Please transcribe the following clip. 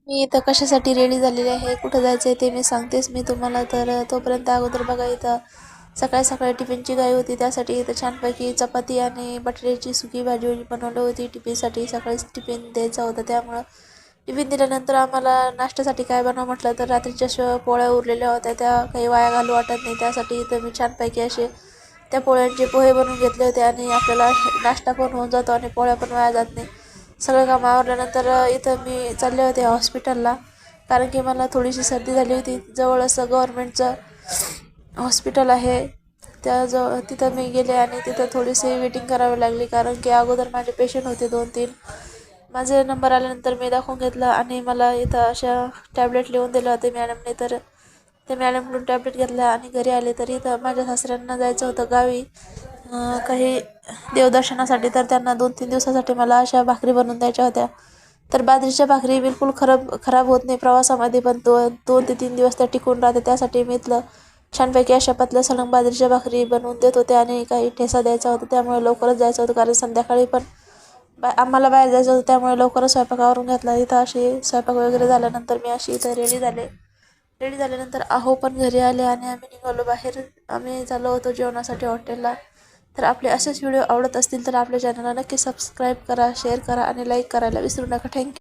मी इथं कशासाठी रेडी झालेली आहे, कुठं जायचं आहे ते मी सांगतेच मी तुम्हाला. तर तोपर्यंत अगोदर बघा, इथं सकाळी सकाळी टिफिनची घाई होती, त्यासाठी इथं छानपैकी चपाती आणि बटाट्याची सुकी भाजी बनवली होती. टिफिनसाठी सकाळीच टिफिन द्यायचा होता, त्यामुळं टिफिन दिल्यानंतर आम्हाला नाश्त्यासाठी काय बनवा म्हटलं तर रात्रीच्या पोळ्या उरलेल्या होत्या, त्या काही वाया घालू वाटत नाही. त्यासाठी इथं मी छानपैकी असे त्या पोळ्यांचे पोहे बनवून घेतले होते आणि आपल्याला नाश्ता पण होऊन जातो आणि पोळ्या पण वाया जात नाही. सगळं काम आवरल्यानंतर इथं मी चालले होते हॉस्पिटलला, कारण की मला थोडीशी सर्दी झाली होती. जवळ असं गव्हर्मेंटचं हॉस्पिटल आहे, तिथं मी गेले आणि तिथं थोडीशी वेटिंग करावी लागली, कारण की अगोदर माझे पेशंट होते 2-3. माझे नंबर आल्यानंतर मी दाखवून घेतलं आणि मला इथं अशा टॅबलेट लिहून दिल्या होते मॅडमने. तर ते मॅडमकडून टॅबलेट घेतल्या आणि घरी आले. तर इथं माझ्या सासऱ्यांना जायचं होतं गावी काही देवदर्शनासाठी, तर त्यांना 2-3 दिवसासाठी मला अशा भाकरी बनवून द्यायच्या होत्या. तर बाजरीच्या भाकरी बिलकुल खराब होत नाही प्रवासामध्ये, पण 2 ते 3 दिवस त्या टिकून राहते. त्यासाठी मी इथलं छानपैकी अशा पतल्या सलंग बाजरीच्या भाकरी बनवून देत होते आणि काही ठेसा द्यायचा होता, त्यामुळे लवकरच जायचं होतं, कारण संध्याकाळी पण आम्हाला बाहेर जायचं होतं, त्यामुळे लवकरच स्वयंपाक आवरून घेतला. इथं अशी स्वयंपाक वगैरे झाल्यानंतर मी अशी इथं रेडी झाले. रेडी झाल्यानंतर आहो पण घरी आले आणि आम्ही निघालो बाहेर. आम्ही चाललो होतो जेवणासाठी हॉटेलला. तर आपले असेच व्हिडिओ आवडत असतील तर आपल्या चॅनलला नक्की सबस्क्राईब करा, शेअर करा आणि लाईक करायला विसरू नका. थँक्यू.